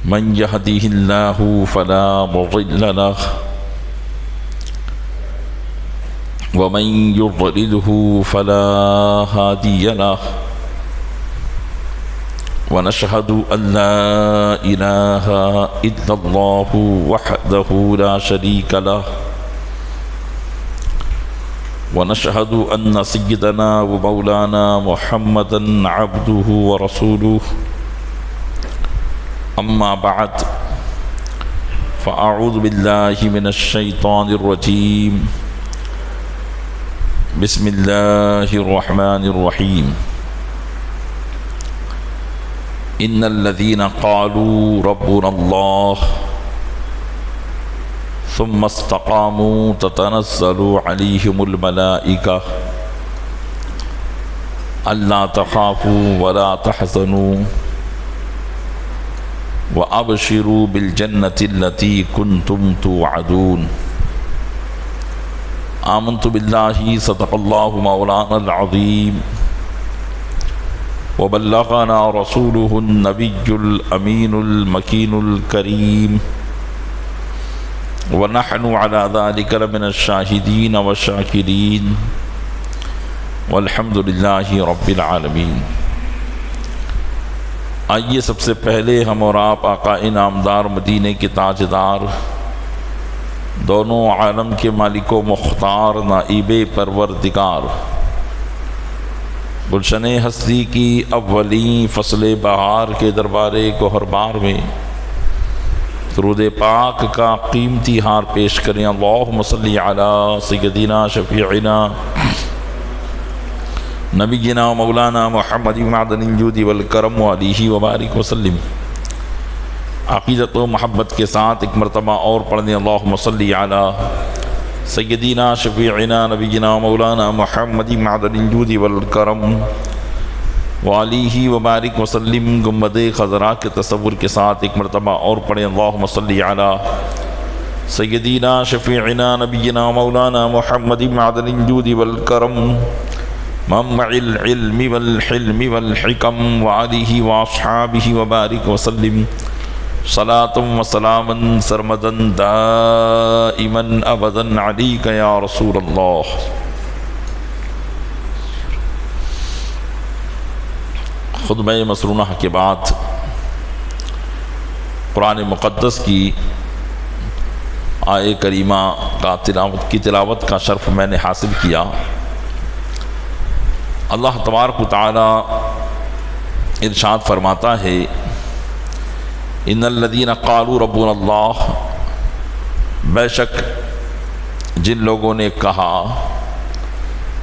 من يهده الله فلا مضل له ومن يضلله فلا هادي له ونشهد أن لا إله إلا الله وحده لا شريك له ونشهد أن سيدنا ومولانا محمدا عبده ورسوله أما بعد فأعوذ بالله من الشيطان الرجيم بسم الله الرحمن الرحيم إن الذين قالوا ربنا الله ثم استقاموا تتنزل عليهم الملائكة ألا تخافوا ولا تحزنوا وأبشروا بالجنة التي كنتم توعدون آمنت بالله صدق الله مولانا العظيم وبلغنا رسوله النبي الأمين المكين الكريم ونحن على ذلك لمن الشاهدين والشاكرين والحمد لله رب العالمين۔ آئیے سب سے پہلے ہم اور آپ آقا انعامدار مدینے کے تاجدار دونوں عالم کے مالک و مختار نائب پروردگار گلشن ہستی کی اولین فصل بہار کے دربار گوہربار میں درود پاک کا قیمتی ہار پیش کریں۔ اللہم صلی علی سیدنا شفیعنا نبینا مولانا محمد معدن الجود والکرم علیہ وبارک وسلم۔ عقیدت و محبت کے ساتھ ایک مرتبہ اور پڑھنے اللہم صلی علی سیدنا شفیعنا نبینا مولانا محمد معدن الجود والکرم وعلیہ وبارک وسلم۔ گنبد خضراء کے تصور کے ساتھ ایک مرتبہ اور پڑھیں اللہم صلی علی سیدنا شفیعنا نبینا مولانا محمد معدن الجود والکرم منبع العلم والحلم والحکم وعلیہ واصحابہ وبارک وسلم صلاۃ و سلاما سرمدا دائما ابدا علیک یا رسول اللہ۔ خطبہ مسرونہ کے بعد قرآن مقدس کی آیہ کریمہ کی تلاوت کا شرف میں نے حاصل کیا۔ اللہ تبارک و تعالی ارشاد فرماتا ہے ان الذین قالوا ربنا اللہ، بے شک جن لوگوں نے کہا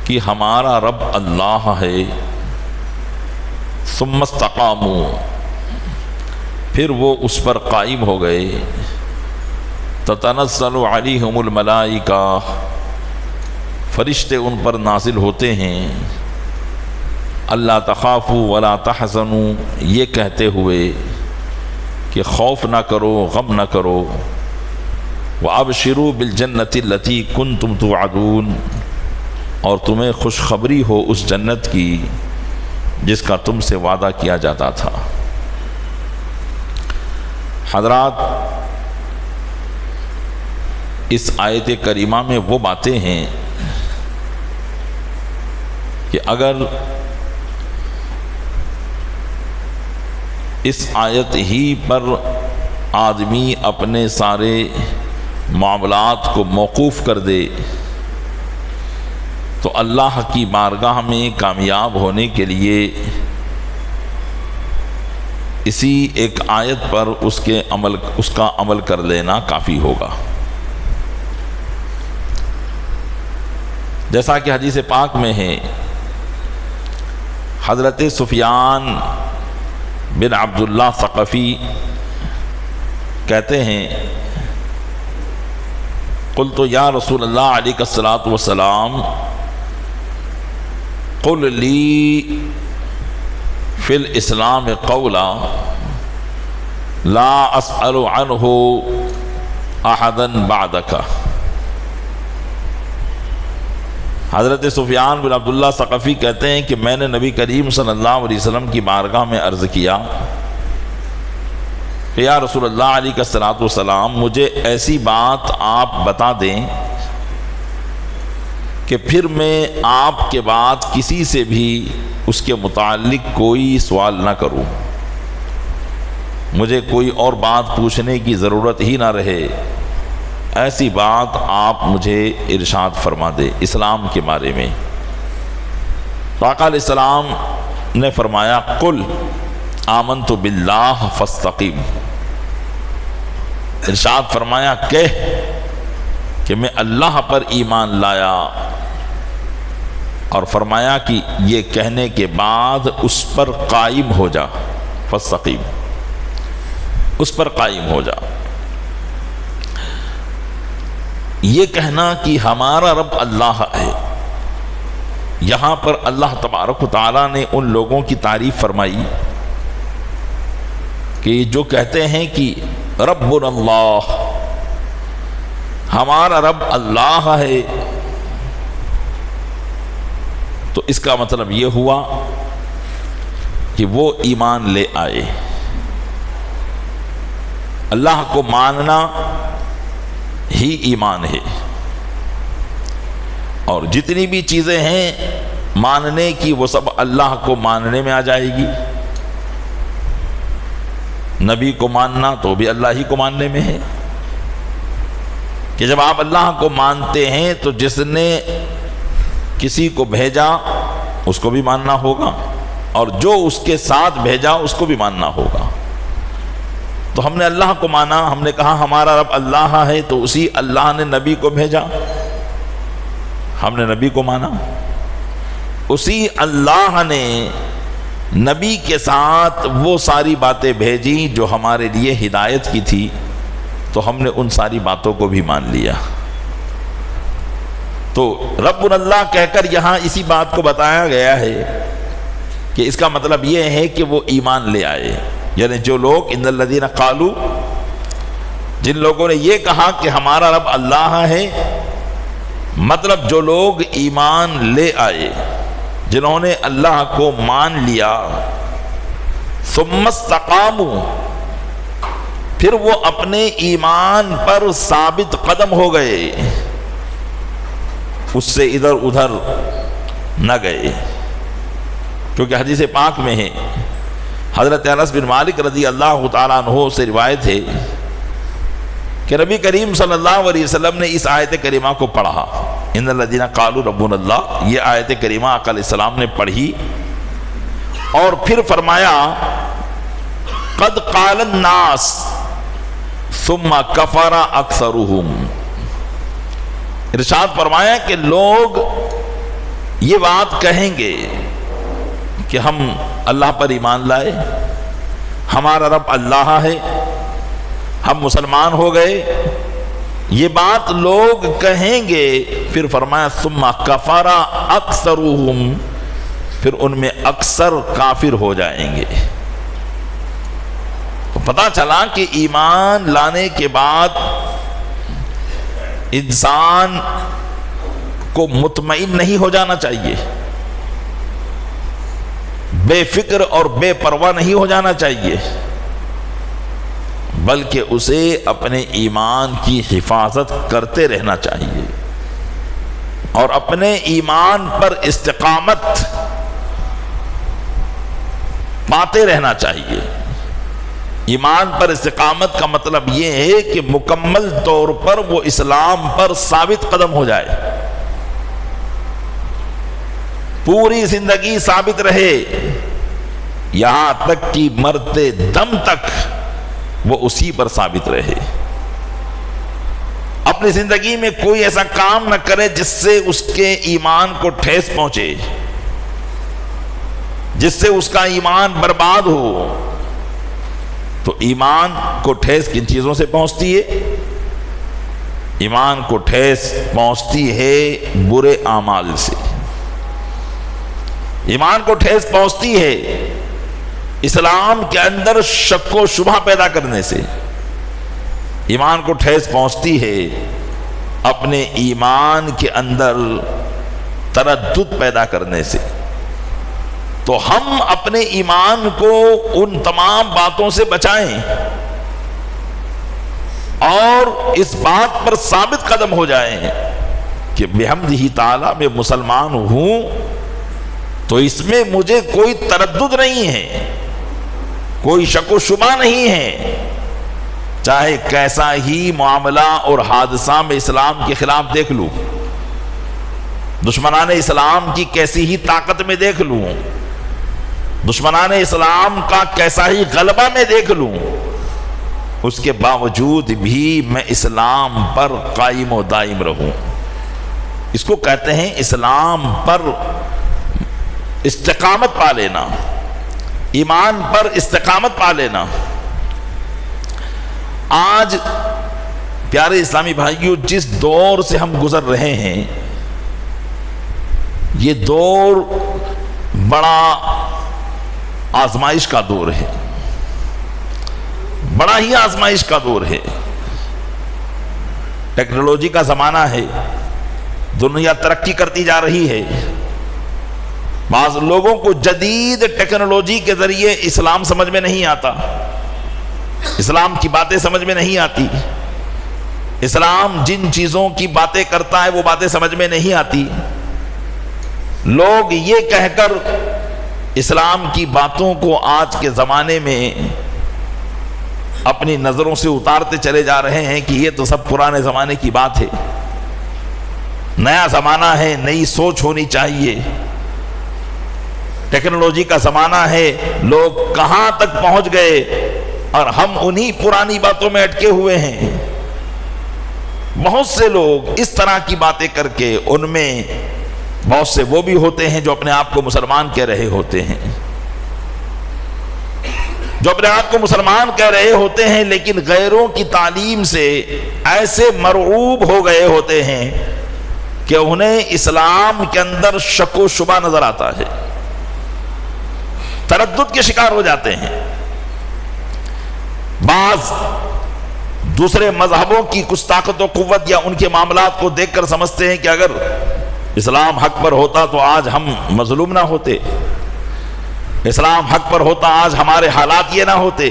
کہ ہمارا رب اللہ ہے، ثم استقاموا، پھر وہ اس پر قائم ہو گئے، تتنزل علیہم الملائکہ، فرشتے ان پر نازل ہوتے ہیں، اللہ تخافوا ولا تحزنوا، یہ کہتے ہوئے کہ خوف نہ کرو، غم نہ کرو، وابشروا بالجنۃ التی کنتم توعدون، اور تمہیں خوشخبری ہو اس جنت کی جس کا تم سے وعدہ کیا جاتا تھا۔ حضرات، اس آیت کریمہ میں وہ باتیں ہیں کہ اگر اس آیت ہی پر آدمی اپنے سارے معاملات کو موقوف کر دے تو اللہ کی بارگاہ میں کامیاب ہونے کے لیے اسی ایک آیت پر اس کا عمل کر لینا کافی ہوگا۔ جیسا کہ حدیث پاک میں ہے، حضرت سفیان بن عبداللہ ثقفی کہتے ہیں قلت یا رسول اللہ علیہ الصلاۃ والسلام قل لی فی الاسلام قولا لا اسأل عنہ احدا بعدک۔ حضرت سفیان بن عبداللہ ثقفی کہتے ہیں کہ میں نے نبی کریم صلی اللہ علیہ وسلم کی بارگاہ میں عرض کیا کہ یا رسول اللہ علیہ الصلوۃ والسلام مجھے ایسی بات آپ بتا دیں کہ پھر میں آپ کے بعد کسی سے بھی اس کے متعلق کوئی سوال نہ کروں، مجھے کوئی اور بات پوچھنے کی ضرورت ہی نہ رہے، ایسی بات آپ مجھے ارشاد فرما دے اسلام کے بارے میں۔ تو آقا علیہ السلام نے فرمایا قل آمنت باللہ فاستقم، ارشاد فرمایا کہ میں اللہ پر ایمان لایا، اور فرمایا کہ یہ کہنے کے بعد اس پر قائم ہو جا، فاستقم، اس پر قائم ہو جا۔ یہ کہنا کہ ہمارا رب اللہ ہے، یہاں پر اللہ تبارک و تعالیٰ نے ان لوگوں کی تعریف فرمائی کہ جو کہتے ہیں کہ ربنا اللہ، ہمارا رب اللہ ہے، تو اس کا مطلب یہ ہوا کہ وہ ایمان لے آئے۔ اللہ کو ماننا ہی ایمان ہے، اور جتنی بھی چیزیں ہیں ماننے کی وہ سب اللہ کو ماننے میں آ جائے گی۔ نبی کو ماننا تو بھی اللہ ہی کو ماننے میں ہے، کہ جب آپ اللہ کو مانتے ہیں تو جس نے کسی کو بھیجا اس کو بھی ماننا ہوگا، اور جو اس کے ساتھ بھیجا اس کو بھی ماننا ہوگا۔ تو ہم نے اللہ کو مانا، ہم نے کہا ہمارا رب اللہ ہے، تو اسی اللہ نے نبی کو بھیجا، ہم نے نبی کو مانا۔ اسی اللہ نے نبی کے ساتھ وہ ساری باتیں بھیجی جو ہمارے لیے ہدایت کی تھی، تو ہم نے ان ساری باتوں کو بھی مان لیا۔ تو رب اللہ کہہ کر یہاں اسی بات کو بتایا گیا ہے کہ اس کا مطلب یہ ہے کہ وہ ایمان لے آئے، یعنی جو لوگ ان الذین قالوا، جن لوگوں نے یہ کہا کہ ہمارا رب اللہ ہے، مطلب جو لوگ ایمان لے آئے، جنہوں نے اللہ کو مان لیا، ثم استقاموا، پھر وہ اپنے ایمان پر ثابت قدم ہو گئے، اس سے ادھر ادھر نہ گئے۔ کیونکہ حدیث پاک میں ہے، حضرت انس بن مالک رضی اللہ تعالیٰ عنہ سے روایت ہے کہ نبی کریم صلی اللہ علیہ وسلم نے اس آیت کریمہ کو پڑھا، ان الذین قالوا ربنا اللہ، یہ آیت کریمہ آقا علیہ السلام نے پڑھی، اور پھر فرمایا قد قال الناس ثم کفر اکثرهم، ارشاد فرمایا کہ لوگ یہ بات کہیں گے کہ ہم اللہ پر ایمان لائے، ہمارا رب اللہ ہے، ہم مسلمان ہو گئے، یہ بات لوگ کہیں گے، پھر فرمایا ثم کفر اکثرهم، پھر ان میں اکثر کافر ہو جائیں گے۔ تو پتہ چلا کہ ایمان لانے کے بعد انسان کو مطمئن نہیں ہو جانا چاہیے، بے فکر اور بے پرواہ نہیں ہو جانا چاہیے، بلکہ اسے اپنے ایمان کی حفاظت کرتے رہنا چاہیے، اور اپنے ایمان پر استقامت پاتے رہنا چاہیے۔ ایمان پر استقامت کا مطلب یہ ہے کہ مکمل طور پر وہ اسلام پر ثابت قدم ہو جائے، پوری زندگی ثابت رہے، یہاں تک کہ مرتے دم تک وہ اسی پر ثابت رہے، اپنی زندگی میں کوئی ایسا کام نہ کرے جس سے اس کے ایمان کو ٹھیس پہنچے، جس سے اس کا ایمان برباد ہو۔ تو ایمان کو ٹھیس کن چیزوں سے پہنچتی ہے؟ ایمان کو ٹھیس پہنچتی ہے برے اعمال سے، ایمان کو ٹھیس پہنچتی ہے اسلام کے اندر شک و شبہ پیدا کرنے سے، ایمان کو ٹھیس پہنچتی ہے اپنے ایمان کے اندر تردد پیدا کرنے سے۔ تو ہم اپنے ایمان کو ان تمام باتوں سے بچائیں اور اس بات پر ثابت قدم ہو جائیں کہ بحمدہ تعالی میں مسلمان ہوں، تو اس میں مجھے کوئی تردد نہیں ہے، کوئی شک و شبہ نہیں ہے، چاہے کیسا ہی معاملہ اور حادثہ میں اسلام کے خلاف دیکھ لوں، دشمنان اسلام کی کیسی ہی طاقت میں دیکھ لوں، دشمنان اسلام کا کیسا ہی غلبہ میں دیکھ لوں، اس کے باوجود بھی میں اسلام پر قائم و دائم رہوں۔ اس کو کہتے ہیں اسلام پر استقامت پا لینا، ایمان پر استقامت پا لینا۔ آج پیارے اسلامی بھائیوں، جس دور سے ہم گزر رہے ہیں، یہ دور بڑا آزمائش کا دور ہے، بڑا ہی آزمائش کا دور ہے۔ ٹیکنالوجی کا زمانہ ہے، دنیا ترقی کرتی جا رہی ہے، بعض لوگوں کو جدید ٹیکنالوجی کے ذریعے اسلام سمجھ میں نہیں آتا، اسلام کی باتیں سمجھ میں نہیں آتی، اسلام جن چیزوں کی باتیں کرتا ہے وہ باتیں سمجھ میں نہیں آتی۔ لوگ یہ کہہ کر اسلام کی باتوں کو آج کے زمانے میں اپنی نظروں سے اتارتے چلے جا رہے ہیں کہ یہ تو سب پرانے زمانے کی بات ہے، نیا زمانہ ہے، نئی سوچ ہونی چاہیے، ٹیکنالوجی کا زمانہ ہے، لوگ کہاں تک پہنچ گئے اور ہم انہی پرانی باتوں میں اٹکے ہوئے ہیں۔ بہت سے لوگ اس طرح کی باتیں کر کے، ان میں بہت سے وہ بھی ہوتے ہیں جو اپنے آپ کو مسلمان کہہ رہے ہوتے ہیں، جو اپنے آپ کو مسلمان کہہ رہے ہوتے ہیں، لیکن غیروں کی تعلیم سے ایسے مرعوب ہو گئے ہوتے ہیں کہ انہیں اسلام کے اندر شک و شبہ نظر آتا ہے، تردد کے شکار ہو جاتے ہیں۔ بعض دوسرے مذہبوں کی کچھ طاقت و قوت یا ان کے معاملات کو دیکھ کر سمجھتے ہیں کہ اگر اسلام حق پر ہوتا تو آج ہم مظلوم نہ ہوتے، اسلام حق پر ہوتا آج ہمارے حالات یہ نہ ہوتے،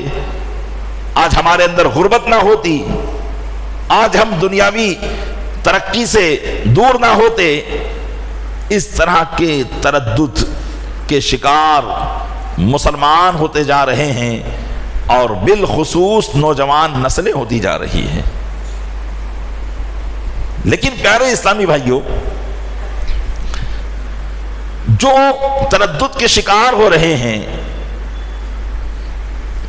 آج ہمارے اندر غربت نہ ہوتی، آج ہم دنیاوی ترقی سے دور نہ ہوتے۔ اس طرح کے تردد کے شکار مسلمان ہوتے جا رہے ہیں، اور بالخصوص نوجوان نسلیں ہوتی جا رہی ہیں۔ لیکن پیارے اسلامی بھائیوں، جو تردد کے شکار ہو رہے ہیں،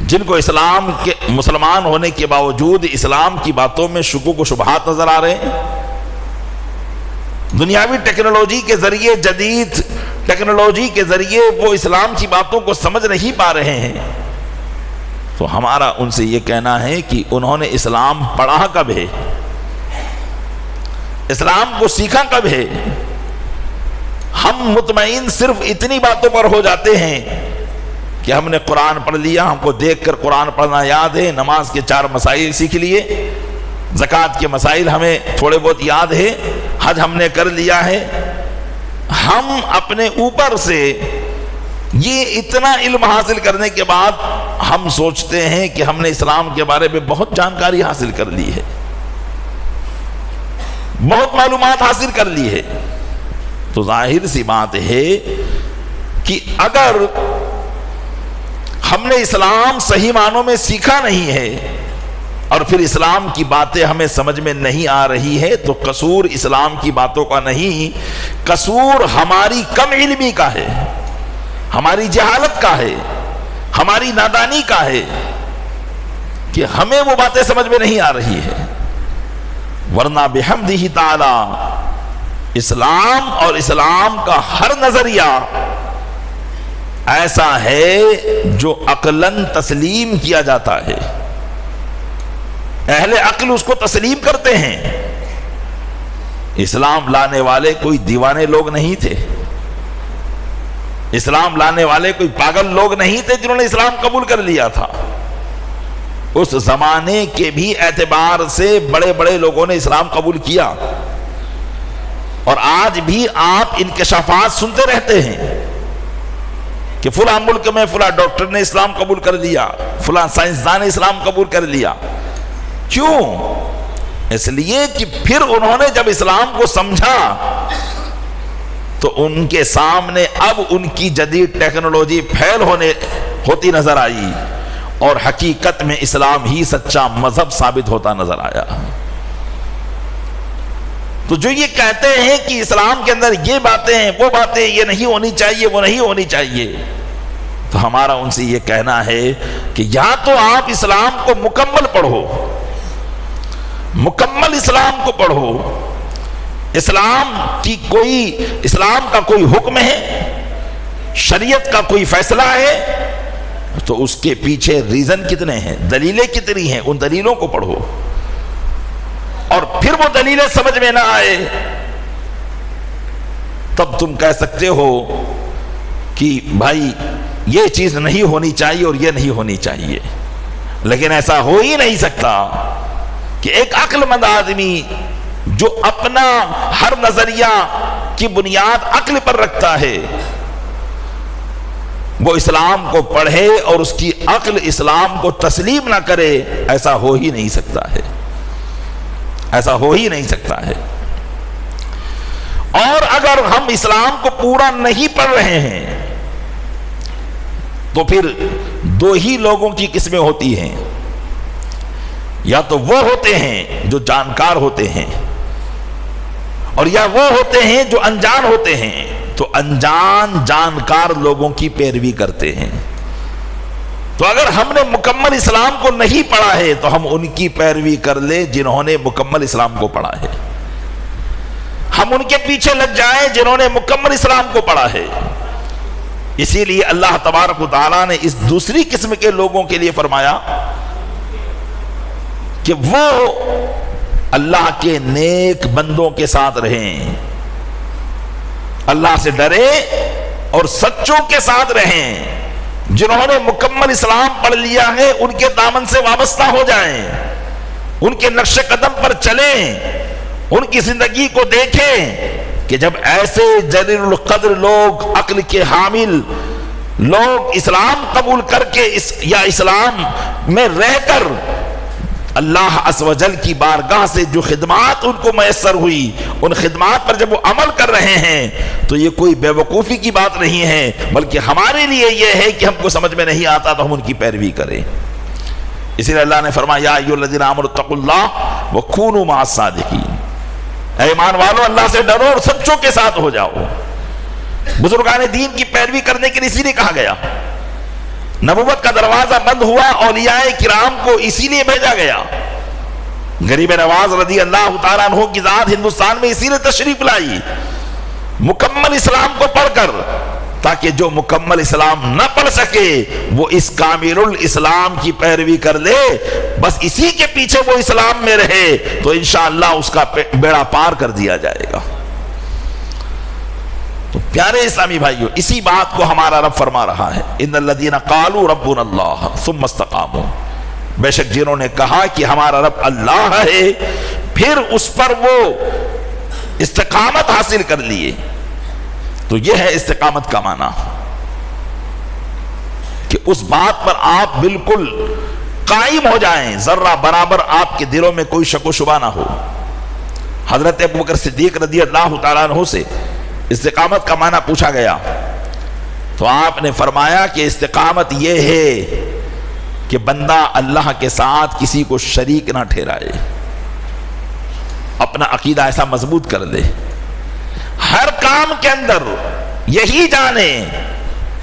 جن کو اسلام کے مسلمان ہونے کے باوجود اسلام کی باتوں میں شکوک و شبہات نظر آ رہے ہیں، دنیاوی ٹیکنالوجی کے ذریعے، جدید ٹیکنالوجی کے ذریعے وہ اسلام کی باتوں کو سمجھ نہیں پا رہے ہیں، تو ہمارا ان سے یہ کہنا ہے کہ انہوں نے اسلام پڑھا کب ہے، اسلام کو سیکھا کب ہے؟ ہم مطمئن صرف اتنی باتوں پر ہو جاتے ہیں کہ ہم نے قرآن پڑھ لیا، ہم کو دیکھ کر قرآن پڑھنا یاد ہے، نماز کے 4 مسائل سیکھ لیے، زکوٰۃ کے مسائل ہمیں تھوڑے بہت یاد ہے، حج ہم نے کر لیا ہے۔ ہم اپنے اوپر سے یہ اتنا علم حاصل کرنے کے بعد ہم سوچتے ہیں کہ ہم نے اسلام کے بارے میں بہت جانکاری حاصل کر لی ہے، بہت معلومات حاصل کر لی ہے۔ تو ظاہر سی بات ہے کہ اگر ہم نے اسلام صحیح معنوں میں سیکھا نہیں ہے اور پھر اسلام کی باتیں ہمیں سمجھ میں نہیں آ رہی ہے، تو قصور اسلام کی باتوں کا نہیں، قصور ہماری کم علمی کا ہے، ہماری جہالت کا ہے، ہماری نادانی کا ہے کہ ہمیں وہ باتیں سمجھ میں نہیں آ رہی ہے۔ ورنہ بحمدہ تعالی اسلام اور اسلام کا ہر نظریہ ایسا ہے جو عقلاً تسلیم کیا جاتا ہے، اہل عقل اس کو تسلیم کرتے ہیں۔ اسلام لانے والے کوئی دیوانے لوگ نہیں تھے، اسلام لانے والے کوئی پاگل لوگ نہیں تھے جنہوں نے اسلام قبول کر لیا تھا۔ اس زمانے کے بھی اعتبار سے بڑے بڑے لوگوں نے اسلام قبول کیا، اور آج بھی آپ انکشافات سنتے رہتے ہیں کہ فلاں ملک میں فلاں ڈاکٹر نے اسلام قبول کر لیا، فلاں سائنسدان نے اسلام قبول کر لیا۔ کیوں؟ اس لیے کہ پھر انہوں نے جب اسلام کو سمجھا تو ان کے سامنے اب ان کی جدید ٹیکنالوجی پھیل ہوتی نظر آئی اور حقیقت میں اسلام ہی سچا مذہب ثابت ہوتا نظر آیا۔ تو جو یہ کہتے ہیں کہ اسلام کے اندر یہ باتیں ہیں، وہ باتیں، یہ نہیں ہونی چاہیے، وہ نہیں ہونی چاہیے، تو ہمارا ان سے یہ کہنا ہے کہ یا تو آپ اسلام کو مکمل پڑھو، مکمل اسلام کو پڑھو، اسلام کا کوئی حکم ہے، شریعت کا کوئی فیصلہ ہے تو اس کے پیچھے ریزن کتنے ہیں، دلیلیں کتنی ہیں، ان دلیلوں کو پڑھو۔ اور پھر وہ دلیلیں سمجھ میں نہ آئے تب تم کہہ سکتے ہو کہ بھائی یہ چیز نہیں ہونی چاہیے اور یہ نہیں ہونی چاہیے، لیکن ایسا ہو ہی نہیں سکتا کہ ایک عقل مند آدمی جو اپنا ہر نظریہ کی بنیاد عقل پر رکھتا ہے وہ اسلام کو پڑھے اور اس کی عقل اسلام کو تسلیم نہ کرے، ایسا ہو ہی نہیں سکتا ہے، ایسا ہو ہی نہیں سکتا ہے۔ اور اگر ہم اسلام کو پورا نہیں پڑھ رہے ہیں تو پھر دو ہی لوگوں کی قسمیں ہوتی ہیں، یا تو وہ ہوتے ہیں جو جانکار ہوتے ہیں اور یا وہ ہوتے ہیں جو انجان ہوتے ہیں، تو انجان جانکار لوگوں کی پیروی کرتے ہیں۔ تو اگر ہم نے مکمل اسلام کو نہیں پڑھا ہے تو ہم ان کی پیروی کر لیں جنہوں نے مکمل اسلام کو پڑھا ہے، ہم ان کے پیچھے لگ جائیں جنہوں نے مکمل اسلام کو پڑھا ہے۔ اسی لیے اللہ تبارک و تعالیٰ نے اس دوسری قسم کے لوگوں کے لیے فرمایا کہ وہ اللہ کے نیک بندوں کے ساتھ رہیں، اللہ سے ڈرے اور سچوں کے ساتھ رہیں، جنہوں نے مکمل اسلام پڑھ لیا ہے ان کے دامن سے وابستہ ہو جائیں، ان کے نقش قدم پر چلیں، ان کی زندگی کو دیکھیں کہ جب ایسے جلیل القدر لوگ، عقل کے حامل لوگ اسلام قبول کر کے یا اسلام میں رہ کر اللہ عز و جل کی بارگاہ سے جو خدمات ان کو میسر ہوئی، ان خدمات پر جب وہ عمل کر رہے ہیں تو یہ کوئی بے وقوفی کی بات نہیں ہے، بلکہ ہمارے لیے یہ ہے کہ ہم کو سمجھ میں نہیں آتا تو ہم ان کی پیروی کریں۔ اسی لیے اللہ نے فرمایا یا ایھا الذین آمنوا اتقوا اللہ وکونوا مع الصادقین، اے ایمان والو اللہ سے ڈرو اور سچوں کے ساتھ ہو جاؤ۔ بزرگان دین کی پیروی کرنے کے لیے اسی لیے کہا گیا، نبوت کا دروازہ بند ہوا، اولیاء کرام کو اسی لیے بھیجا گیا، غریب نواز رضی اللہ تعالیٰ عنہ کی ذات ہندوستان میں اسی لیے تشریف لائی مکمل اسلام کو پڑھ کر، تاکہ جو مکمل اسلام نہ پڑھ سکے وہ اس کامل الاسلام کی پیروی کر لے، بس اسی کے پیچھے وہ اسلام میں رہے تو انشاءاللہ اس کا بیڑا پار کر دیا جائے گا۔ تو پیارے اسلامی بھائیو، اسی بات کو ہمارا رب فرما رہا ہے، ان الذین قالوا ربنا اللہ ثم استقاموا، بے شک جنہوں نے کہا کہ ہمارا رب اللہ ہے پھر اس پر وہ استقامت حاصل کر لیے۔ تو یہ ہے استقامت کا معنی کہ اس بات پر آپ بالکل قائم ہو جائیں، ذرہ برابر آپ کے دلوں میں کوئی شک و شبہ نہ ہو۔ حضرت ابوبکر صدیق رضی اللہ تعالیٰ عنہ سے استقامت کا معنی پوچھا گیا تو آپ نے فرمایا کہ استقامت یہ ہے کہ بندہ اللہ کے ساتھ کسی کو شریک نہ ٹھہرائے، اپنا عقیدہ ایسا مضبوط کر لے، ہر کام کے اندر یہی جانے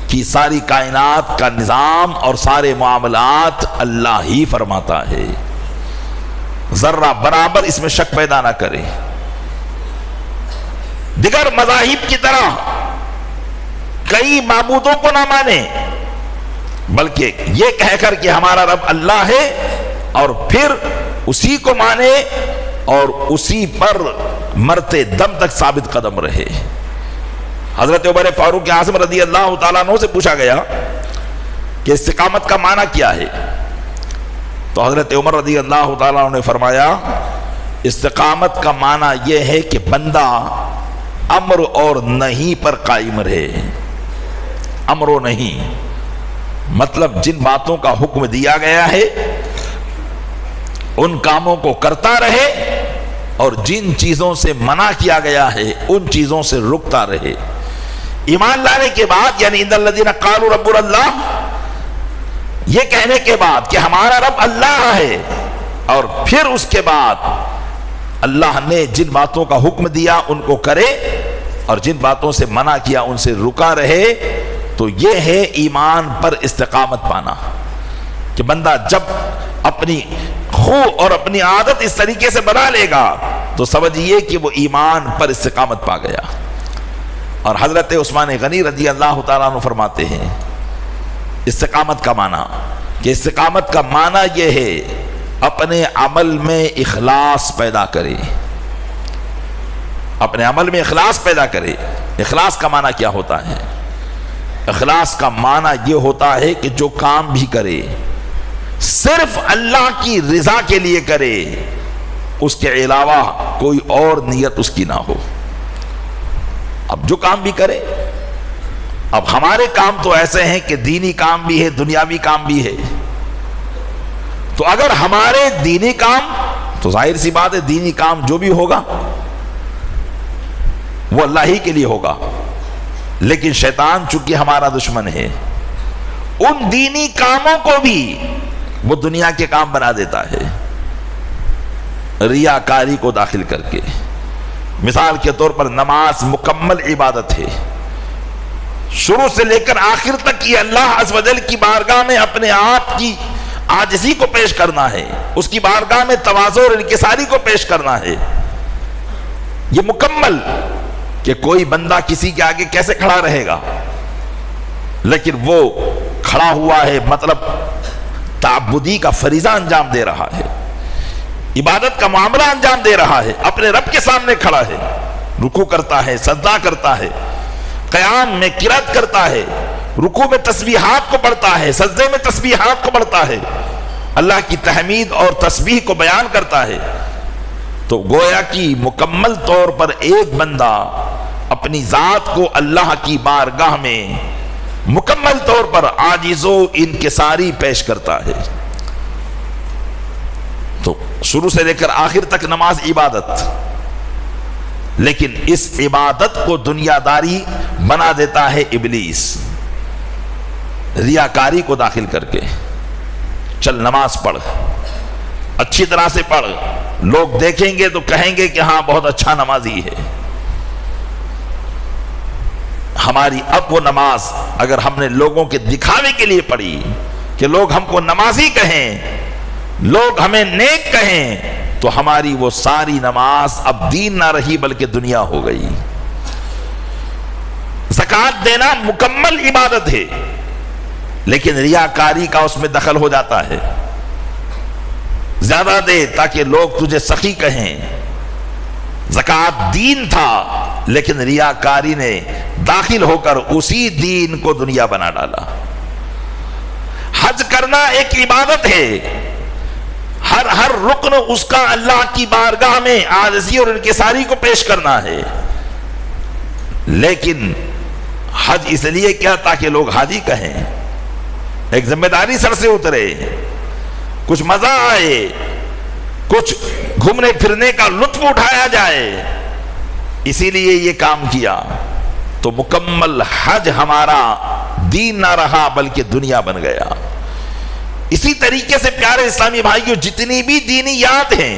کہ ساری کائنات کا نظام اور سارے معاملات اللہ ہی فرماتا ہے، ذرہ برابر اس میں شک پیدا نہ کرے۔ دیگر مذاہب کی طرح کئی معبودوں کو نہ مانے، بلکہ یہ کہہ کر کہ ہمارا رب اللہ ہے اور پھر اسی کو مانے اور اسی پر مرتے دم تک ثابت قدم رہے۔ حضرت عمر فاروق اعظم رضی اللہ تعالیٰ عنہ سے پوچھا گیا کہ استقامت کا معنی کیا ہے، تو حضرت عمر رضی اللہ تعالیٰ عنہ نے فرمایا استقامت کا معنی یہ ہے کہ بندہ امر اور نہیں پر قائم رہے۔ امر و نہیں مطلب جن باتوں کا حکم دیا گیا ہے ان کاموں کو کرتا رہے اور جن چیزوں سے منع کیا گیا ہے ان چیزوں سے رکتا رہے۔ ایمان لانے کے بعد، یعنی ان الذین قالوا ربنا اللہ، یہ کہنے کے بعد کہ ہمارا رب اللہ ہے، اور پھر اس کے بعد اللہ نے جن باتوں کا حکم دیا ان کو کرے اور جن باتوں سے منع کیا ان سے رکا رہے، تو یہ ہے ایمان پر استقامت پانا۔ کہ بندہ جب اپنی خو اور اپنی عادت اس طریقے سے بنا لے گا تو سمجھئے کہ وہ ایمان پر استقامت پا گیا۔ اور حضرت عثمان غنی رضی اللہ تعالیٰ عنہ فرماتے ہیں استقامت کا معنی، کہ استقامت کا معنی یہ ہے اپنے عمل میں اخلاص پیدا کرے، اپنے عمل میں اخلاص پیدا کرے۔ اخلاص کا معنی کیا ہوتا ہے؟ اخلاص کا معنی یہ ہوتا ہے کہ جو کام بھی کرے صرف اللہ کی رضا کے لیے کرے، اس کے علاوہ کوئی اور نیت اس کی نہ ہو۔ اب جو کام بھی کرے، اب ہمارے کام تو ایسے ہیں کہ دینی کام بھی ہے، دنیاوی کام بھی ہے، تو اگر ہمارے دینی کام، تو ظاہر سی بات ہے دینی کام جو بھی ہوگا وہ اللہ ہی کے لیے ہوگا، لیکن شیطان چونکہ ہمارا دشمن ہے ان دینی کاموں کو بھی وہ دنیا کے کام بنا دیتا ہے، ریاکاری کو داخل کر کے۔ مثال کے طور پر نماز مکمل عبادت ہے، شروع سے لے کر آخر تک یہ اللہ عز و جل کی بارگاہ میں اپنے آپ کی عاجزی کو پیش کرنا ہے، اس کی بارگاہ میں تواضع اور انکساری کو پیش کرنا ہے، یہ مکمل، کہ کوئی بندہ کسی کے آگے کیسے کھڑا رہے گا، لیکن وہ کھڑا ہوا ہے مطلب تعبدی کا فریضہ انجام دے رہا ہے، عبادت کا معاملہ انجام دے رہا ہے، اپنے رب کے سامنے کھڑا ہے، رکوع کرتا ہے، سجدہ کرتا ہے، قیام میں قرات کرتا ہے، رکوع میں تسبیحات کو پڑھتا ہے، سجدے میں تسبیحات کو پڑھتا ہے، اللہ کی تحمید اور تسبیح کو بیان کرتا ہے، تو گویا کہ مکمل طور پر ایک بندہ اپنی ذات کو اللہ کی بارگاہ میں مکمل طور پر عاجز و انکساری پیش کرتا ہے۔ تو شروع سے لے کر آخر تک نماز عبادت، لیکن اس عبادت کو دنیا داری بنا دیتا ہے ابلیس، ریاکاری کو داخل کر کے۔ چل نماز پڑھ، اچھی طرح سے پڑھ، لوگ دیکھیں گے تو کہیں گے کہ ہاں بہت اچھا نمازی ہے۔ ہماری اب وہ نماز اگر ہم نے لوگوں کے دکھاوے کے لیے پڑھی کہ لوگ ہم کو نمازی کہیں، لوگ ہمیں نیک کہیں، تو ہماری وہ ساری نماز اب دین نہ رہی بلکہ دنیا ہو گئی۔ زکوٰۃ دینا مکمل عبادت ہے، لیکن ریاکاری کا اس میں دخل ہو جاتا ہے۔ زیادہ دے تاکہ لوگ تجھے سخی کہیں، زکوٰۃ دین تھا لیکن ریاکاری نے داخل ہو کر اسی دین کو دنیا بنا ڈالا۔ حج کرنا ایک عبادت ہے، ہر رکن اس کا اللہ کی بارگاہ میں عاجزی اور انکساری کو پیش کرنا ہے، لیکن حج اس لیے کیا تاکہ لوگ حاجی کہیں، ایک ذمہ داری سر سے اترے، کچھ مزہ آئے، کچھ گھومنے پھرنے کا لطف اٹھایا جائے، اسی لیے یہ کام کیا۔ تو مکمل حج ہمارا دین نہ رہا بلکہ دنیا بن گیا۔ اسی طریقے سے پیارے اسلامی بھائیوں، جتنی بھی دینیات ہیں،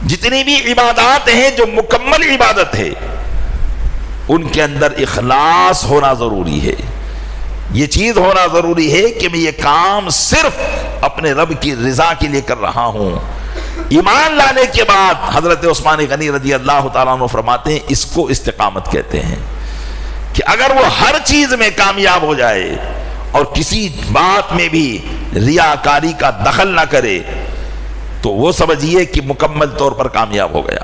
جتنی بھی عبادات ہیں جو مکمل عبادت ہے، ان کے اندر اخلاص ہونا ضروری ہے۔ یہ چیز ہونا ضروری ہے کہ میں یہ کام صرف اپنے رب کی رضا کے لیے کر رہا ہوں۔ ایمان لانے کے بعد حضرت عثمان غنی رضی اللہ تعالیٰ عنہ فرماتے ہیں اس کو استقامت کہتے ہیں، کہ اگر وہ ہر چیز میں کامیاب ہو جائے اور کسی بات میں بھی ریاکاری کا دخل نہ کرے تو وہ سمجھیے کہ مکمل طور پر کامیاب ہو گیا۔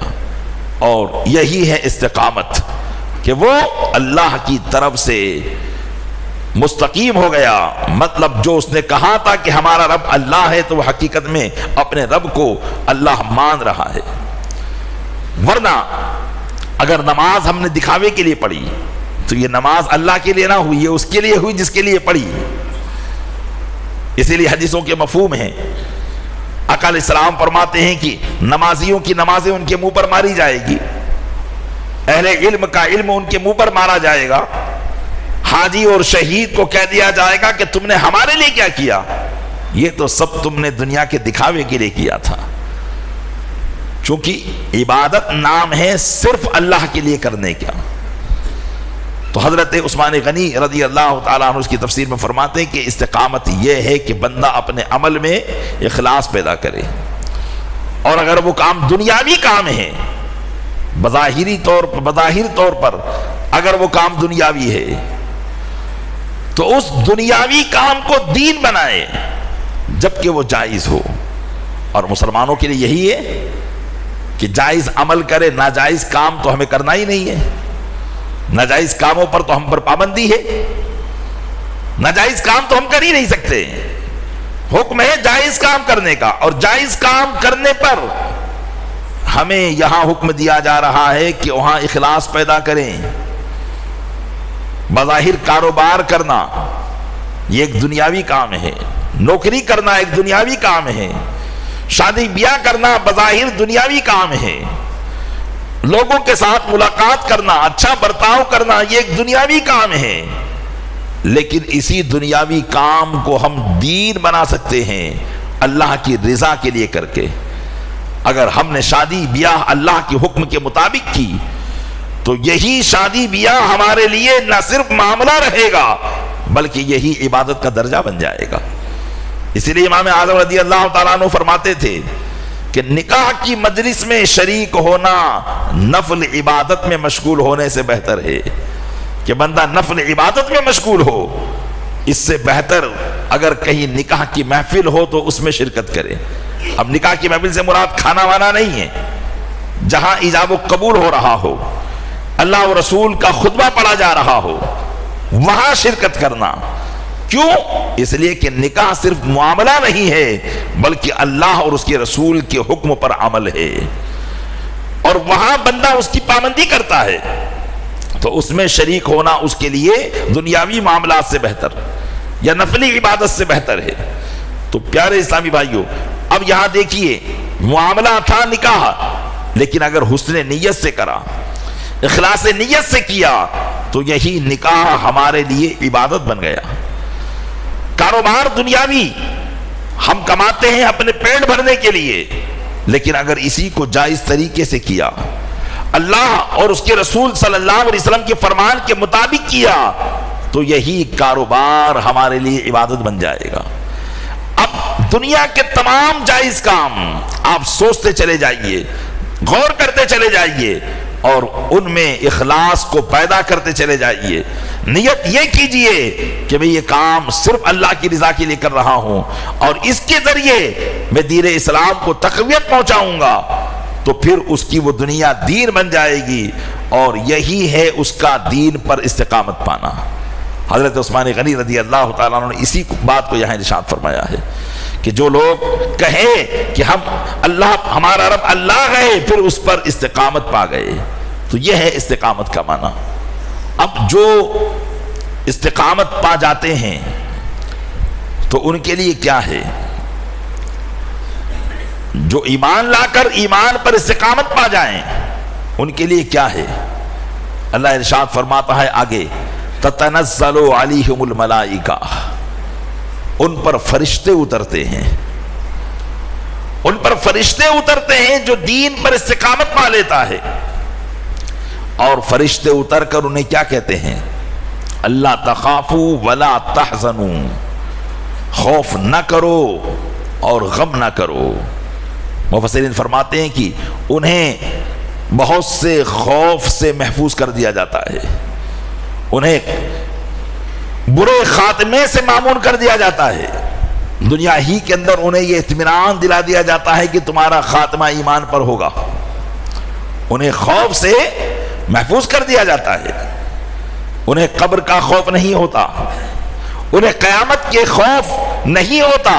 اور یہی ہے استقامت، کہ وہ اللہ کی طرف سے مستقیم ہو گیا، مطلب جو اس نے کہا تھا کہ ہمارا رب اللہ ہے تو وہ حقیقت میں اپنے رب کو اللہ مان رہا ہے۔ ورنہ اگر نماز ہم نے دکھاوے کے لیے پڑھی تو یہ نماز اللہ کے لیے نہ ہوئی، یہ اس کے لیے ہوئی جس کے لیے پڑھی۔ اسی لیے حدیثوں کے مفہوم ہیں، آقا علیہ السلام فرماتے ہیں کہ نمازیوں کی نمازیں ان کے منہ پر ماری جائے گی، اہل علم کا علم ان کے منہ پر مارا جائے گا، حاجی اور شہید کو کہہ دیا جائے گا کہ تم نے ہمارے لیے کیا کیا، یہ تو سب تم نے دنیا کے دکھاوے کے لیے کیا تھا۔ چونکہ عبادت نام ہے صرف اللہ کے لیے کرنے کا۔ تو حضرت عثمان غنی رضی اللہ تعالیٰ عنہ اس کی تفسیر میں فرماتے ہیں کہ استقامت یہ ہے کہ بندہ اپنے عمل میں اخلاص پیدا کرے، اور اگر وہ کام دنیاوی کام ہے، بظاہر طور پر اگر وہ کام دنیاوی ہے تو اس دنیاوی کام کو دین بنائے جبکہ وہ جائز ہو۔ اور مسلمانوں کے لیے یہی ہے کہ جائز عمل کرے، ناجائز کام تو ہمیں کرنا ہی نہیں ہے، ناجائز کاموں پر تو ہم پر پابندی ہے، ناجائز کام تو ہم کر ہی نہیں سکتے، حکم ہے جائز کام کرنے کا، اور جائز کام کرنے پر ہمیں یہاں حکم دیا جا رہا ہے کہ وہاں اخلاص پیدا کریں۔ بظاہر کاروبار کرنا یہ ایک دنیاوی کام ہے، نوکری کرنا ایک دنیاوی کام ہے، شادی بیاہ کرنا بظاہر دنیاوی کام ہے، لوگوں کے ساتھ ملاقات کرنا، اچھا برتاؤ کرنا یہ ایک دنیاوی کام ہے، لیکن اسی دنیاوی کام کو ہم دین بنا سکتے ہیں اللہ کی رضا کے لیے کر کے۔ اگر ہم نے شادی بیاہ اللہ کے حکم کے مطابق کی تو یہی شادی بیاہ ہمارے لیے نہ صرف معاملہ رہے گا بلکہ یہی عبادت کا درجہ بن جائے گا۔ اسی لیے امام اعظم رضی اللہ تعالیٰ عنہ فرماتے تھے کہ نکاح کی مجلس میں شریک ہونا نفل عبادت میں مشغول ہونے سے بہتر ہے، کہ بندہ نفل عبادت میں مشغول ہو، اس سے بہتر اگر کہیں نکاح کی محفل ہو تو اس میں شرکت کرے۔ اب نکاح کی محفل سے مراد کھانا وانا نہیں ہے، جہاں ایجاب و قبول ہو رہا ہو، اللہ و رسول کا خطبہ پڑھا جا رہا ہو، وہاں شرکت کرنا۔ کیوں؟ اس لیے کہ نکاح صرف معاملہ نہیں ہے بلکہ اللہ اور اس کے رسول کے حکم پر عمل ہے، اور وہاں بندہ اس کی پابندی کرتا ہے تو اس میں شریک ہونا اس کے لیے دنیاوی معاملات سے بہتر یا نفلی عبادت سے بہتر ہے۔ تو پیارے اسلامی بھائیوں، اب یہاں دیکھیے معاملہ تھا نکاح، لیکن اگر حسن نیت سے کرا، اخلاص نیت سے کیا تو یہی نکاح ہمارے لیے عبادت بن گیا۔ کاروبار دنیاوی ہم کماتے ہیں اپنے پیٹ بھرنے کے لیے، لیکن اگر اسی کو جائز طریقے سے کیا، اللہ اور اس کے رسول صلی اللہ علیہ وسلم کے فرمان کے مطابق کیا تو یہی کاروبار ہمارے لیے عبادت بن جائے گا۔ اب دنیا کے تمام جائز کام آپ سوچتے چلے جائیے، غور کرتے چلے جائیے، اور ان میں اخلاص کو پیدا کرتے چلے جائیے۔ نیت یہ کیجئے کہ میں یہ کام صرف اللہ کی رضا کے لیے کر رہا ہوں اور اس کے ذریعے میں دین اسلام کو تقویت پہنچاؤں گا، تو پھر اس کی وہ دنیا دین بن جائے گی، اور یہی ہے اس کا دین پر استقامت پانا۔ حضرت عثمان غنی رضی اللہ تعالیٰ عنہ نے اسی بات کو یہاں ارشاد فرمایا ہے کہ جو لوگ کہیں کہ ہم اللہ، ہمارا رب اللہ ہے، پھر اس پر استقامت پا گئے، تو یہ ہے استقامت کا معنی۔ اب جو استقامت پا جاتے ہیں تو ان کے لیے کیا ہے؟ جو ایمان لا کر ایمان پر استقامت پا جائیں ان کے لیے کیا ہے؟ اللہ ارشاد فرماتا ہے آگے، تتنزل علیہم الملائکہ، ان پر فرشتے اترتے ہیں، ان پر فرشتے اترتے ہیں جو دین پر استقامت پا لیتا ہے، اور فرشتے اتر کر انہیں کیا کہتے ہیں؟ اللہ تخافوا ولا تحزنوا، خوف نہ کرو اور غم نہ کرو۔ مفسرین فرماتے ہیں کہ انہیں بہت سے خوف سے محفوظ کر دیا جاتا ہے، انہیں برے خاتمے سے معمون کر دیا جاتا ہے، دنیا ہی کے اندر انہیں یہ اطمینان دلا دیا جاتا ہے کہ تمہارا خاتمہ ایمان پر ہوگا، انہیں خوف سے محفوظ کر دیا جاتا ہے، انہیں قبر کا خوف نہیں ہوتا، انہیں قیامت کے خوف نہیں ہوتا،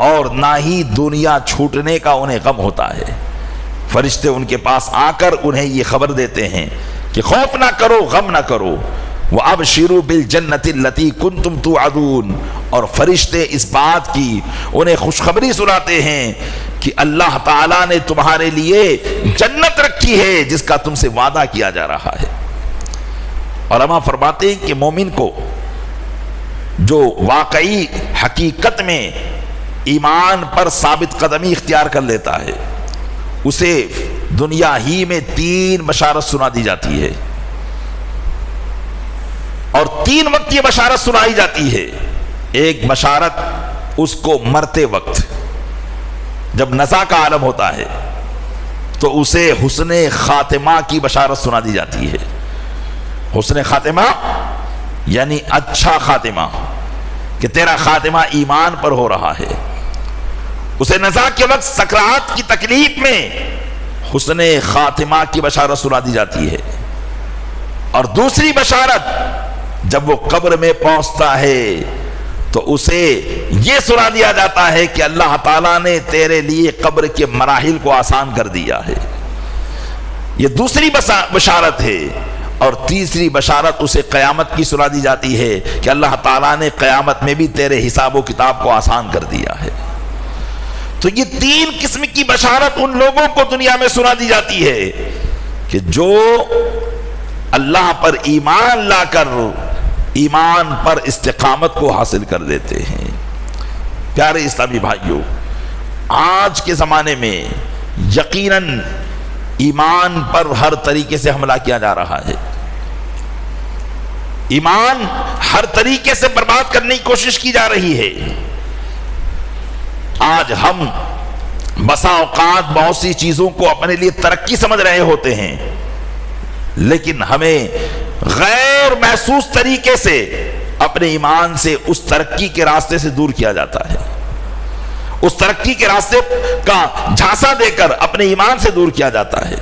اور نہ ہی دنیا چھوٹنے کا انہیں غم ہوتا ہے۔ فرشتے ان کے پاس آ کر انہیں یہ خبر دیتے ہیں کہ خوف نہ کرو، غم نہ کرو، وَأَبْشِرُوا بِالْجَنَّةِ الَّتِي كُنْتُمْ تُوعَدُونَ، اور فرشتے اس بات کی انہیں خوشخبری سناتے ہیں کہ اللہ تعالیٰ نے تمہارے لیے جنت رکھی ہے جس کا تم سے وعدہ کیا جا رہا ہے۔ علماء فرماتے ہیں کہ مومن کو جو واقعی حقیقت میں ایمان پر ثابت قدمی اختیار کر لیتا ہے اسے دنیا ہی میں 3 بشارت سنا دی جاتی ہے، اور 3 وقت یہ بشارت سنائی جاتی ہے۔ ایک بشارت اس کو مرتے وقت جب نزا کا عالم ہوتا ہے تو اسے حسن خاتمہ کی بشارت سنا دی جاتی ہے۔ حسن خاتمہ یعنی اچھا خاتمہ، کہ تیرا خاتمہ ایمان پر ہو رہا ہے۔ اسے نزا کے وقت سکرات کی تکلیف میں حسن خاتمہ کی بشارت سنا دی جاتی ہے۔ اور دوسری بشارت جب وہ قبر میں پہنچتا ہے تو اسے یہ سنا دیا جاتا ہے کہ اللہ تعالیٰ نے تیرے لیے قبر کے مراحل کو آسان کر دیا ہے۔ یہ دوسری بشارت ہے۔ اور تیسری بشارت اسے قیامت کی سنا دی جاتی ہے کہ اللہ تعالیٰ نے قیامت میں بھی تیرے حساب و کتاب کو آسان کر دیا ہے۔ تو یہ 3 قسم کی بشارت ان لوگوں کو دنیا میں سنا دی جاتی ہے کہ جو اللہ پر ایمان لا کر ایمان پر استقامت کو حاصل کر دیتے ہیں۔ پیارے اسلامی بھائیوں، آج کے زمانے میں یقیناً ایمان پر ہر طریقے سے حملہ کیا جا رہا ہے۔ ایمان ہر طریقے سے برباد کرنے کی کوشش کی جا رہی ہے۔ آج ہم بسا اوقات بہت سی چیزوں کو اپنے لیے ترقی سمجھ رہے ہوتے ہیں، لیکن ہمیں غیر محسوس طریقے سے اپنے ایمان سے اس ترقی کے راستے سے دور کیا جاتا ہے۔ اس ترقی کے راستے کا جھانسا دے کر اپنے ایمان سے دور کیا جاتا ہے۔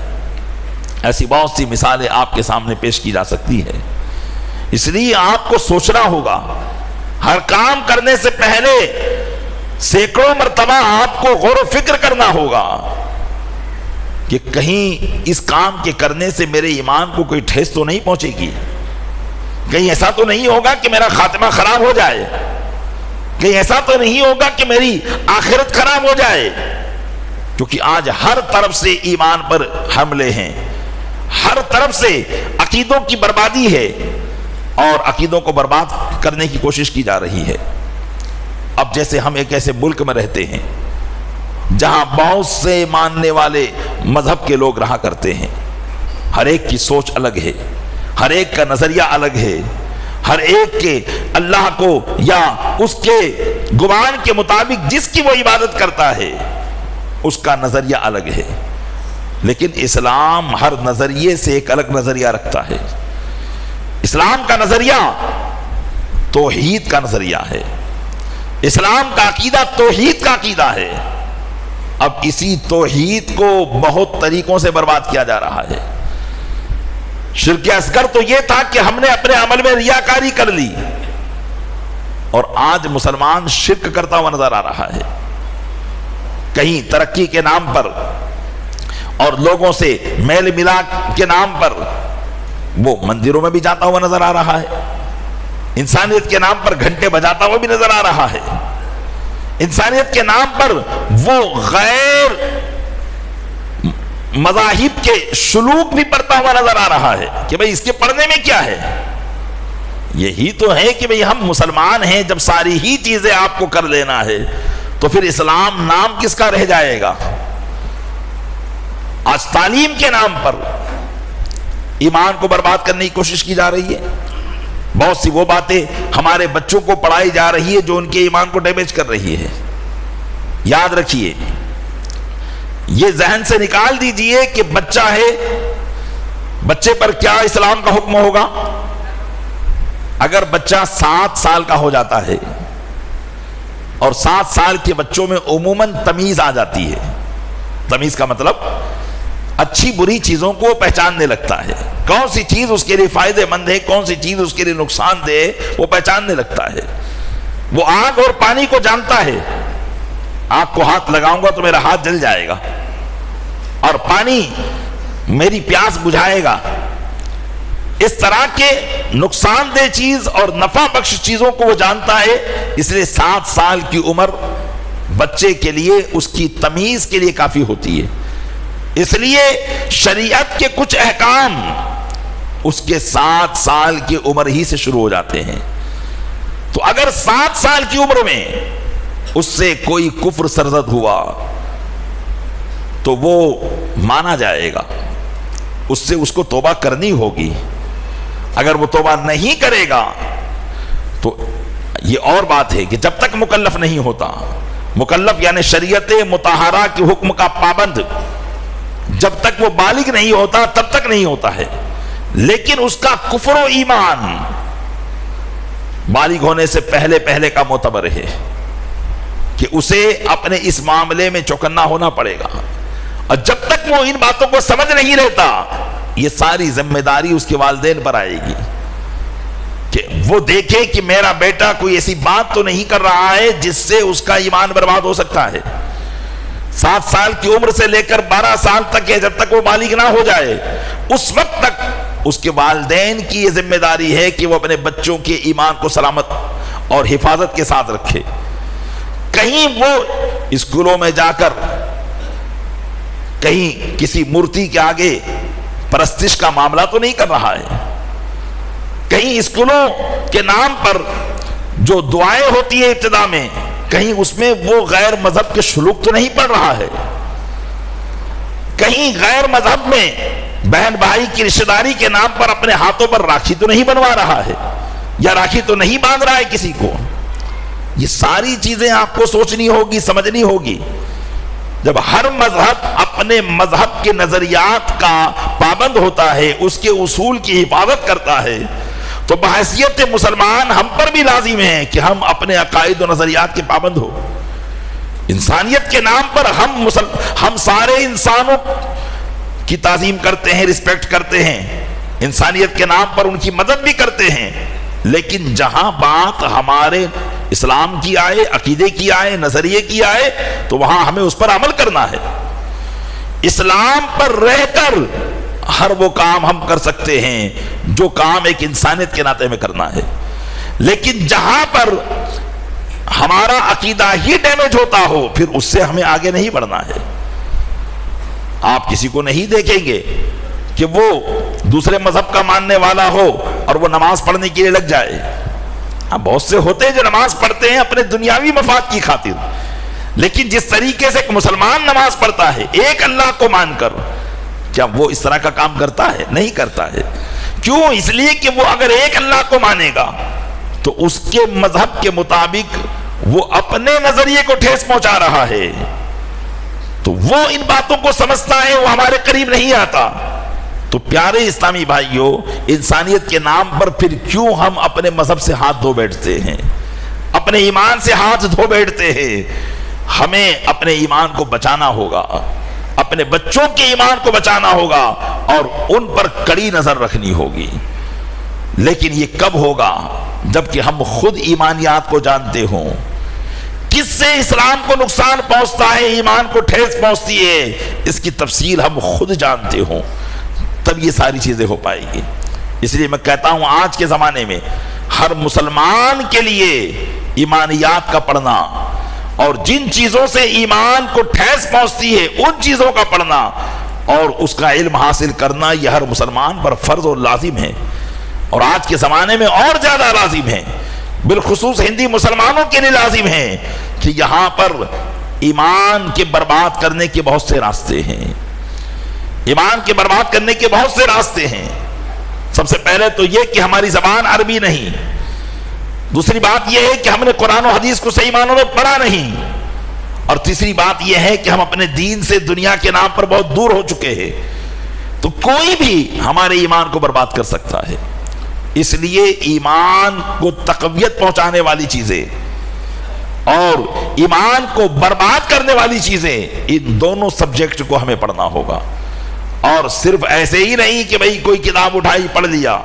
ایسی بہت سی مثالیں آپ کے سامنے پیش کی جا سکتی ہے۔ اس لیے آپ کو سوچنا ہوگا، ہر کام کرنے سے پہلے سینکڑوں مرتبہ آپ کو غور و فکر کرنا ہوگا کہ کہیں اس کام کے کرنے سے میرے ایمان کو کوئی ٹھیس تو نہیں پہنچے گی، کہیں ایسا تو نہیں ہوگا کہ میرا خاتمہ خراب ہو جائے، کہیں ایسا تو نہیں ہوگا کہ میری آخرت خراب ہو جائے۔ کیونکہ آج ہر طرف سے ایمان پر حملے ہیں، ہر طرف سے عقیدوں کی بربادی ہے اور عقیدوں کو برباد کرنے کی کوشش کی جا رہی ہے۔ اب جیسے ہم ایک ایسے ملک میں رہتے ہیں جہاں بہت سے ماننے والے مذہب کے لوگ رہا کرتے ہیں، ہر ایک کی سوچ الگ ہے، ہر ایک کا نظریہ الگ ہے، ہر ایک کے اللہ کو یا اس کے گمان کے مطابق جس کی وہ عبادت کرتا ہے اس کا نظریہ الگ ہے۔ لیکن اسلام ہر نظریے سے ایک الگ نظریہ رکھتا ہے۔ اسلام کا نظریہ توحید کا نظریہ ہے، اسلام کا عقیدہ توحید کا عقیدہ ہے۔ اب اسی توحید کو بہت طریقوں سے برباد کیا جا رہا ہے۔ شرک اصغر تو یہ تھا کہ ہم نے اپنے عمل میں ریاکاری کر لی، اور آج مسلمان شرک کرتا ہوا نظر آ رہا ہے۔ کہیں ترقی کے نام پر اور لوگوں سے میل ملاپ کے نام پر وہ مندروں میں بھی جاتا ہوا نظر آ رہا ہے، انسانیت کے نام پر گھنٹے بجاتا ہوا بھی نظر آ رہا ہے، انسانیت کے نام پر وہ غیر مذاہب کے شلوک بھی پڑھتا ہوا نظر آ رہا ہے کہ بھئی اس کے پڑھنے میں کیا ہے؟ یہی تو ہے کہ بھئی ہم مسلمان ہیں، جب ساری ہی چیزیں آپ کو کر لینا ہے تو پھر اسلام نام کس کا رہ جائے گا؟ آج تعلیم کے نام پر ایمان کو برباد کرنے کی کوشش کی جا رہی ہے۔ بہت سی وہ باتیں ہمارے بچوں کو پڑھائی جا رہی ہے جو ان کے ایمان کو ڈیمیج کر رہی ہے۔ یاد رکھیے، یہ ذہن سے نکال دیجئے کہ بچہ ہے، بچے پر کیا اسلام کا حکم ہوگا؟ اگر بچہ 7 سال کا ہو جاتا ہے، اور 7 سال کے بچوں میں عموماً تمیز آ جاتی ہے، تمیز کا مطلب اچھی بری چیزوں کو پہچاننے لگتا ہے، کون سی چیز اس کے لیے فائدہ مند ہے، کون سی چیز اس کے لیے نقصان دہ ہے، وہ پہچاننے لگتا ہے۔ وہ آگ اور پانی کو جانتا ہے، آگ کو ہاتھ لگاؤں گا تو میرا ہاتھ جل جائے گا، اور پانی میری پیاس بجھائے گا۔ اس طرح کے نقصان دہ چیز اور نفع بخش چیزوں کو وہ جانتا ہے، اس لیے 7 سال کی عمر بچے کے لیے اس کی تمیز کے لیے کافی ہوتی ہے. اس لیے شریعت کے کچھ احکام اس کے 7 سال کی عمر ہی سے شروع ہو جاتے ہیں. تو اگر 7 سال کی عمر میں اس سے کوئی کفر سرزد ہوا تو وہ مانا جائے گا, اس سے اس کو توبہ کرنی ہوگی. اگر وہ توبہ نہیں کرے گا تو یہ اور بات ہے کہ جب تک مکلف نہیں ہوتا, مکلف یعنی شریعت مطہرہ کے حکم کا پابند, جب تک وہ بالغ نہیں ہوتا تب تک نہیں ہوتا ہے. لیکن اس کا کفر و ایمان بالغ ہونے سے پہلے پہلے کا معتبر ہے کہ اسے اپنے اس معاملے میں چوکنا ہونا پڑے گا. اور جب تک وہ ان باتوں کو سمجھ نہیں لیتا, یہ ساری ذمہ داری اس کے والدین پر آئے گی کہ وہ دیکھے کہ میرا بیٹا کوئی ایسی بات تو نہیں کر رہا ہے جس سے اس کا ایمان برباد ہو سکتا ہے. 7 سال کی عمر سے لے کر 12 سال تک ہے, جب تک وہ بالغ نہ ہو جائے اس وقت تک اس کے والدین کی یہ ذمہ داری ہے کہ وہ اپنے بچوں کے ایمان کو سلامت اور حفاظت کے ساتھ رکھے. کہیں وہ اسکولوں میں جا کر کہیں کسی مورتی کے آگے پرستش کا معاملہ تو نہیں کر رہا ہے, کہیں اسکولوں کے نام پر جو دعائیں ہوتی ہیں ابتدا میں کہیں اس میں وہ غیر مذہب کے سلوک تو نہیں پڑ رہا ہے, کہیں غیر مذہب میں بہن بھائی کی رشتہ داری کے نام پر اپنے ہاتھوں پر راکھی تو نہیں بنوا رہا ہے, یا راکھی تو نہیں باندھ رہا ہے کسی کو. یہ ساری چیزیں آپ کو سوچنی ہوگی, سمجھنی ہوگی. جب ہر مذہب اپنے مذہب کے نظریات کا پابند ہوتا ہے, اس کے اصول کی حفاظت کرتا ہے, تو بحیثیت مسلمان ہم پر بھی لازم ہے کہ ہم اپنے عقائد و نظریات کے پابند ہو. انسانیت کے نام پر ہم سارے انسانوں کی تعظیم کرتے ہیں, رسپیکٹ کرتے ہیں, انسانیت کے نام پر ان کی مدد بھی کرتے ہیں, لیکن جہاں بات ہمارے اسلام کی آئے, عقیدے کی آئے, نظریے کی آئے, تو وہاں ہمیں اس پر عمل کرنا ہے. اسلام پر رہ کر ہر وہ کام ہم کر سکتے ہیں جو کام ایک انسانیت کے ناطے میں کرنا ہے, لیکن جہاں پر ہمارا عقیدہ ہی ڈیمیج ہوتا ہو پھر اس سے ہمیں آگے نہیں بڑھنا ہے. آپ کسی کو نہیں دیکھیں گے کہ وہ دوسرے مذہب کا ماننے والا ہو اور وہ نماز پڑھنے کے لیے لگ جائے. بہت سے ہوتے ہیں جو نماز پڑھتے ہیں اپنے دنیاوی مفاد کی خاطر, لیکن جس طریقے سے ایک مسلمان نماز پڑھتا ہے ایک اللہ کو مان کر, کیا وہ اس طرح کا کام کرتا ہے؟ نہیں کرتا ہے. کیوں؟ اس لیے کہ وہ اگر ایک اللہ کو مانے گا تو اس کے مذہب کے مطابق وہ اپنے نظریے کو ٹھیس پہنچا رہا ہے, تو وہ ان باتوں کو سمجھتا ہے, وہ ہمارے قریب نہیں آتا. تو پیارے اسلامی بھائیوں, انسانیت کے نام پر پھر کیوں ہم اپنے مذہب سے ہاتھ دھو بیٹھتے ہیں, اپنے ایمان سے ہاتھ دھو بیٹھتے ہیں؟ ہمیں اپنے ایمان کو بچانا ہوگا, اپنے بچوں کے ایمان کو بچانا ہوگا اور ان پر کڑی نظر رکھنی ہوگی. لیکن یہ کب ہوگا؟ جبکہ ہم خود ایمانیات کو جانتے ہوں, کس سے اسلام کو نقصان پہنچتا ہے, ایمان کو ٹھیس پہنچتی ہے, اس کی تفصیل ہم خود جانتے ہوں, تب یہ ساری چیزیں ہو پائے گی. اس لیے میں کہتا ہوں آج کے زمانے میں ہر مسلمان کے لیے ایمانیات کا پڑھنا اور جن چیزوں سے ایمان کو ٹھیس پہنچتی ہے ان چیزوں کا پڑھنا اور اس کا علم حاصل کرنا, یہ ہر مسلمان پر فرض اور لازم ہے, اور آج کے زمانے میں اور زیادہ لازم ہے. بالخصوص ہندی مسلمانوں کے لیے لازم ہے کہ یہاں پر ایمان کے برباد کرنے کے بہت سے راستے ہیں, ایمان کے برباد کرنے کے بہت سے راستے ہیں. سب سے پہلے تو یہ کہ ہماری زبان عربی نہیں, دوسری بات یہ ہے کہ ہم نے قرآن و حدیث کو صحیح معنوں میں پڑھا نہیں, اور تیسری بات یہ ہے کہ ہم اپنے دین سے دنیا کے نام پر بہت دور ہو چکے ہیں. تو کوئی بھی ہمارے ایمان کو برباد کر سکتا ہے. اس لیے ایمان کو تقویت پہنچانے والی چیزیں اور ایمان کو برباد کرنے والی چیزیں, ان دونوں سبجیکٹ کو ہمیں پڑھنا ہوگا. اور صرف ایسے ہی نہیں کہ بھئی کوئی کتاب اٹھائی پڑھ لیا,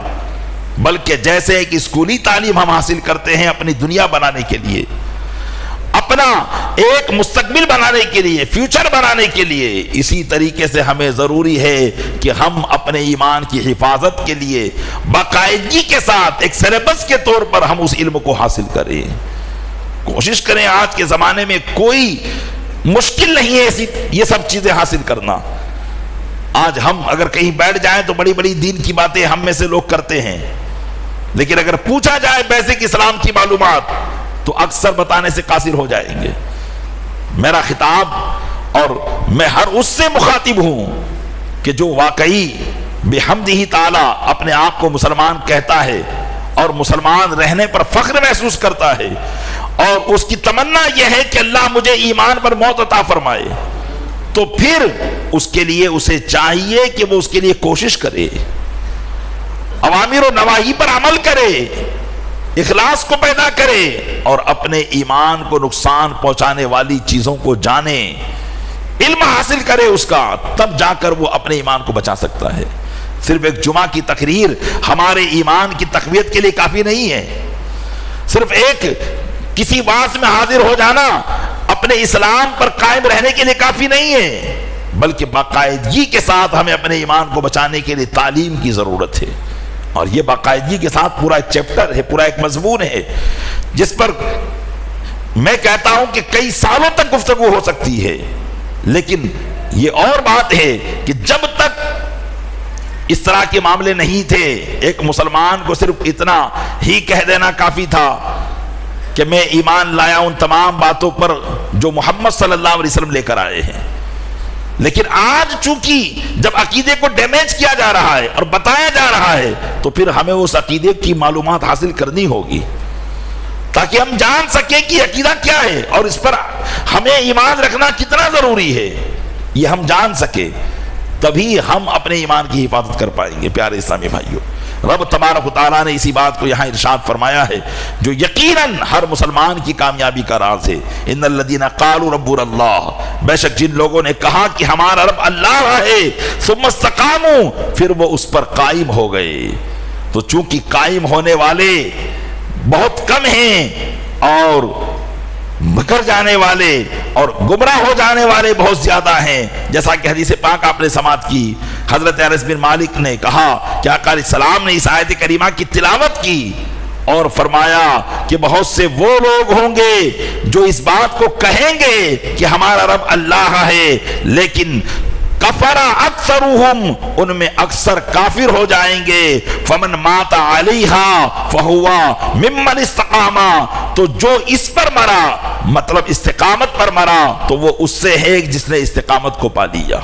بلکہ جیسے ایک اسکولی تعلیم ہم حاصل کرتے ہیں اپنی دنیا بنانے کے لیے, اپنا ایک مستقبل بنانے کے لیے, فیوچر بنانے کے لیے, اسی طریقے سے ہمیں ضروری ہے کہ ہم اپنے ایمان کی حفاظت کے لیے باقاعدگی کے ساتھ ایک سلیبس کے طور پر ہم اس علم کو حاصل کریں. کوشش کریں، آج کے زمانے میں کوئی مشکل نہیں ہے ایسی یہ سب چیزیں حاصل کرنا۔ آج ہم اگر کہیں بیٹھ جائیں تو بڑی بڑی دین کی باتیں ہم میں سے لوگ کرتے ہیں، لیکن اگر پوچھا جائے بیسک اسلام کی معلومات تو اکثر بتانے سے قاصر ہو جائیں گے۔ میرا خطاب، اور میں ہر اس سے مخاطب ہوں کہ جو واقعی بحمدہ تعالی اپنے آپ کو مسلمان کہتا ہے اور مسلمان رہنے پر فخر محسوس کرتا ہے، اور اس کی تمنا یہ ہے کہ اللہ مجھے ایمان پر موت عطا فرمائے، تو پھر اس کے لیے اسے چاہیے کہ وہ اس کے لیے کوشش کرے، اوامر و نواہی پر عمل کرے، اخلاص کو پیدا کرے، اور اپنے ایمان کو نقصان پہنچانے والی چیزوں کو جانے، علم حاصل کرے اس کا، تب جا کر وہ اپنے ایمان کو بچا سکتا ہے۔ صرف ایک جمعہ کی تقریر ہمارے ایمان کی تقویت کے لیے کافی نہیں ہے، صرف ایک کسی واعظ میں حاضر ہو جانا اپنے اسلام پر قائم رہنے کے لیے کافی نہیں ہے، بلکہ باقاعدگی کے ساتھ ہمیں اپنے ایمان کو بچانے کے لیے تعلیم کی ضرورت ہے، اور یہ باقاعدگی کے ساتھ پورا ایک چیپٹر ہے، پورا ایک مضمون ہے، جس پر میں کہتا ہوں کہ کئی سالوں تک گفتگو ہو سکتی ہے۔ لیکن یہ اور بات ہے کہ جب تک اس طرح کے معاملے نہیں تھے، ایک مسلمان کو صرف اتنا ہی کہہ دینا کافی تھا کہ میں ایمان لایا ان تمام باتوں پر جو محمد صلی اللہ علیہ وسلم لے کر آئے ہیں۔ لیکن آج چونکہ جب عقیدے کو ڈیمیج کیا جا رہا ہے اور بتایا جا رہا ہے، تو پھر ہمیں اس عقیدے کی معلومات حاصل کرنی ہوگی تاکہ ہم جان سکیں کہ عقیدہ کیا ہے اور اس پر ہمیں ایمان رکھنا کتنا ضروری ہے، یہ ہم جان سکیں، تبھی ہم اپنے ایمان کی حفاظت کر پائیں گے۔ پیارے اسلامی بھائیوں، رب تبارک و تعالیٰ نے اسی بات کو یہاں ارشاد فرمایا ہے جو یقیناً ہر مسلمان کی کامیابی کا راز ہے۔ ان الذین قالوا ربنا اللہ، بے شک جن لوگوں نے کہا کہ ہمارا رب اللہ ہے، ثم استقاموا، پھر وہ اس پر قائم ہو گئے۔ تو چونکہ قائم ہونے والے بہت کم ہیں اور بکر جانے والے اور گمراہ ہو جانے والے بہت زیادہ ہیں، جیسا کہ حدیث پاک آپ نے سماعت کی، حضرت انس بن مالک نے کہا کہ آقا علیہ السلام نے اس آیت کریمہ کی تلاوت کی اور فرمایا کہ بہت سے وہ لوگ ہوں گے جو اس بات کو کہیں گے کہ ہمارا رب اللہ ہے، لیکن کفر اکثرہم، ان میں اکثر کافر ہو جائیں گے، فمن مات علیہا فہو ممن استقام، تو جو اس پر مرا مطلب استقامت پر مرا تو وہ اس سے ہے جس نے استقامت کو پا لیا۔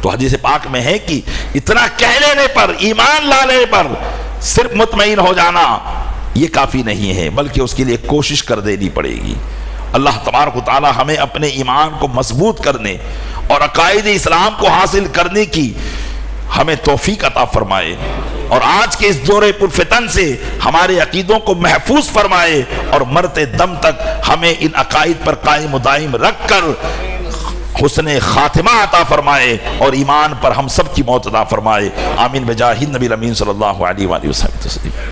تو حدیث پاک میں ہے کہ اتنا کہہ لینے پر، ایمان لا لینے پر صرف مطمئن ہو جانا یہ کافی نہیں ہے، بلکہ اس کے لیے کوشش کر دینی پڑے گی۔ اللہ تبارک و تعالی ہمیں اپنے ایمان کو مضبوط کرنے اور عقائد اسلام کو حاصل کرنے کی ہمیں توفیق عطا فرمائے، اور آج کے اس دور پرفتن سے ہمارے عقیدوں کو محفوظ فرمائے، اور مرتے دم تک ہمیں ان عقائد پر قائم و دائم رکھ کر حسن خاتمہ عطا فرمائے اور ایمان پر ہم سب کی موت عطا فرمائے۔ آمین بجاہ النبی الامین صلی اللہ علیہ وآلہ وسلم۔